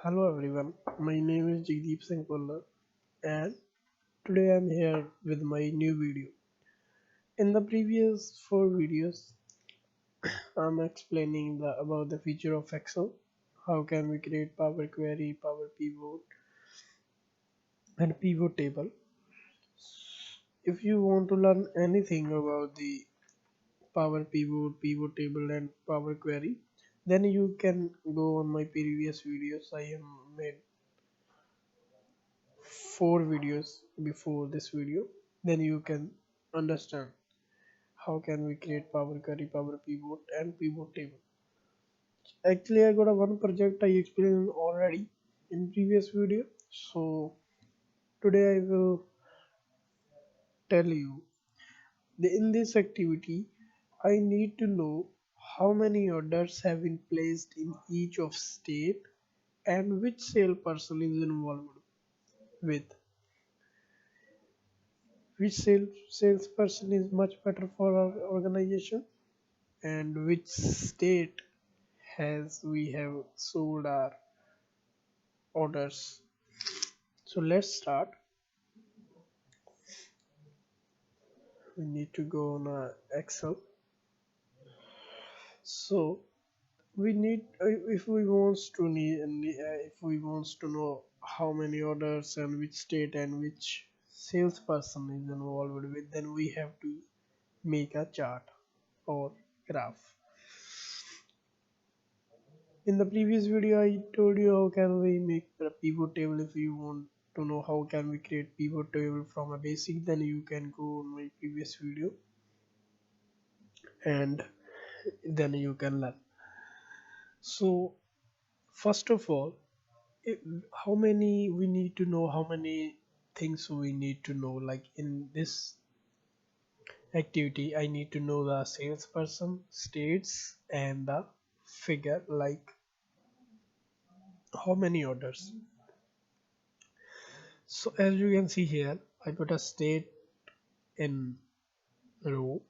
Hello everyone, my name is Jagdeep Singh Pullar and today I'm here with my new video. In the previous four videos, I'm explaining about the feature of Excel, how can we create Power Query, Power Pivot and Pivot Table. If you want to learn anything about the Power Pivot, Pivot Table and Power Query, then you can go on my previous videos. I have made four videos before this video, then you can understand how can we create power query, power pivot and pivot table. Actually, I got a one project I explained already in previous video, so today I will tell you in this activity I need to know how many orders have been placed in each of state and which salesperson is involved with which salesperson is much better for our organization and which state has we have sold our orders. So let's start. We need to go on Excel. So we need if we wants to if we wants to know how many orders and which state and which salesperson is involved with, then we have to make a chart or graph. In the previous video, I told you how can we make a pivot table. If you want to know how can we create pivot table from a basic, then you can go on my previous video and then you can learn. So first of all, if, how many we need to know, how many things we need to know. Like in this activity, I need to know the salesperson, states, and the figure. Like how many orders. So as you can see here, I put a state in row,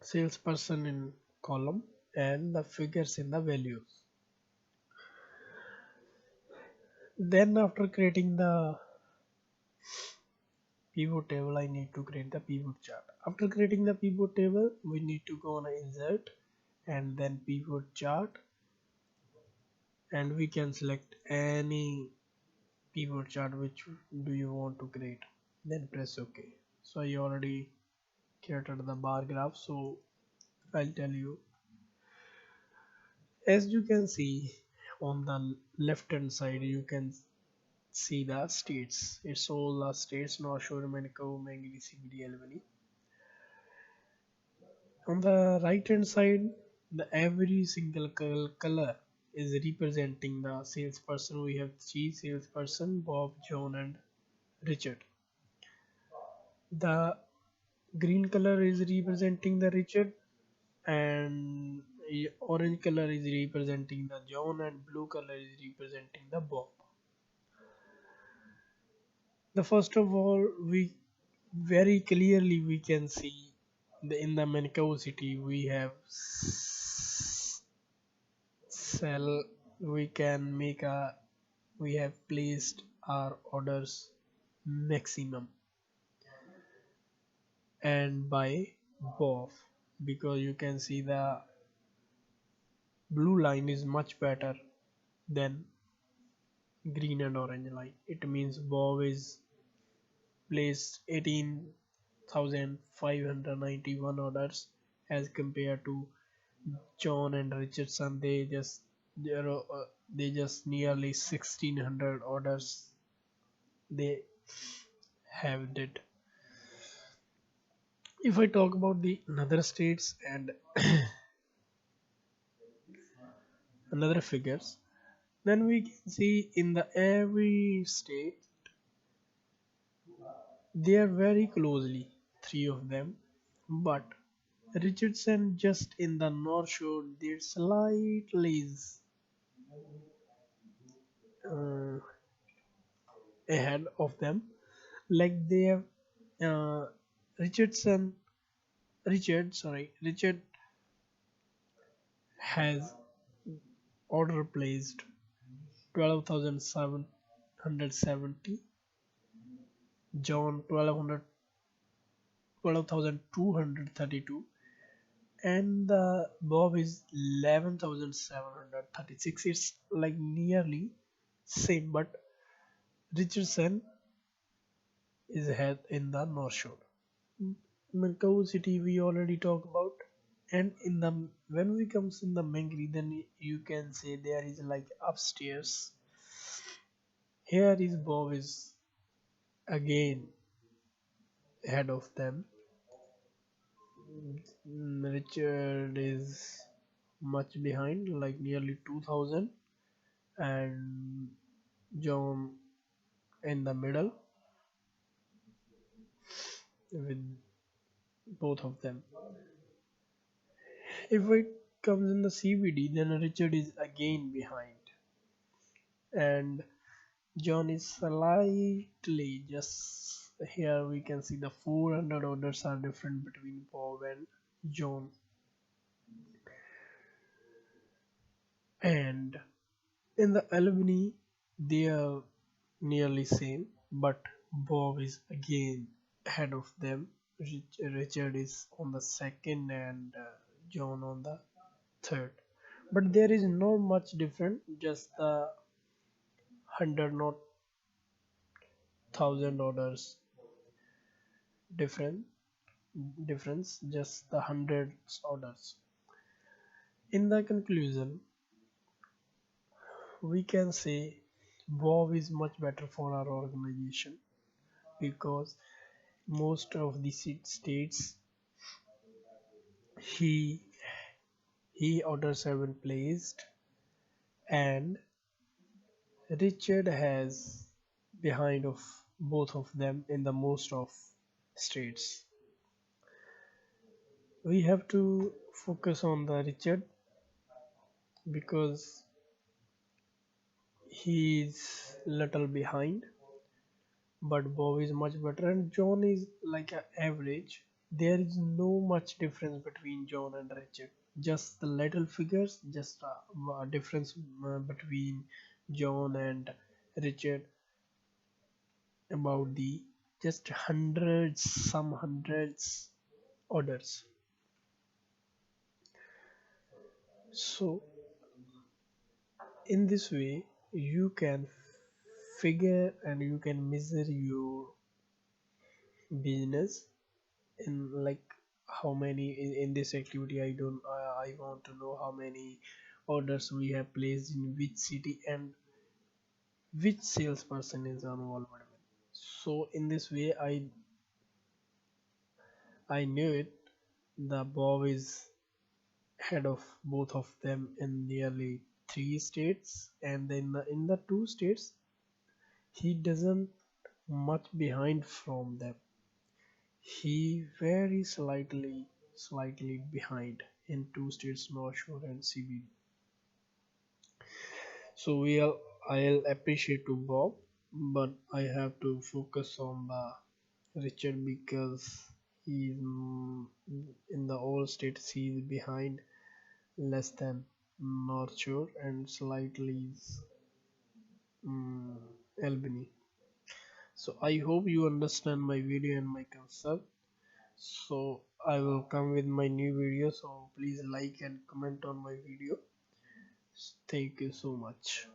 salesperson in column, and the figures in the values. Then after creating the pivot table, I need to create the pivot chart. After creating the pivot table, we need to go on insert and then pivot chart, and we can select any pivot chart which do you want to create, then press OK. So I already created the bar graph, so I'll tell you. As you can see on the left hand side, you can see the states. It's all the states: North Shore, Manikavu, Mangili, CBD, Albany. On the right hand side, the every single color is representing the salesperson. We have three salesperson: Bob, John, and Richard. The green color is representing the Richard, and orange color is representing the John, and blue color is representing the Bob. The first of all, we very clearly we can see in the Manikavu city we have cell. We can make a we have placed our orders maximum and by both, because you can see the blue line is much better than green and orange line. It means Bob is placed 18,591 orders as compared to John and Richardson. They just nearly 1600 orders they have did. If I talk about the another states and another figures, then we can see in the every state they are very closely, three of them, but Richardson just in the North Shore they're slightly uh, ahead of them. Like they have uh, Richardson Richard has order placed 12,770, John 12,232, and the Bob is 11,736. It's like nearly same, but Richardson is ahead in the North Shore. Macau City we already talked about, and in the when we comes in the Mangri, then you can say there is like upstairs. Here is Bob is again ahead of them. Richard is much behind, like nearly 2000, and John in the middle with both of them. If it comes in the CBD, then Richard is again behind, and John is slightly just here. We can see the 400 orders are different between Bob and John, and in the Albany they are nearly same, but Bob is again ahead of them. Richard is on the second, and John on the third. But there is not much different, just the 100 not 1000 orders different difference, just the hundreds orders. In the conclusion, we can say Bob is much better for our organization because most of the states he orders have been placed, and Richard has behind of both of them in the most of states. We have to focus on the Richard because he's little behind, but Bob is much better, and John is like an average. There is no much difference between John and Richard. Just the little figures, just a difference between John and Richard about the just hundreds, some hundreds orders. So in this way, you can figure and you can measure your business in like how many in this activity. I want to know how many orders we have placed in which city and which salesperson is involved with. So in this way, I knew it. The Bob is head of both of them in nearly three states, and then in the two states he doesn't much behind from them. He very slightly behind in two states, North Shore and CBD. So I'll appreciate to Bob, but I have to focus on the Richard because he's in the all states he's behind less than North Shore and slightly mm, Albany. So I hope you understand my video and my concept. So I will come with my new video. So please like and comment on my video. Thank you so much.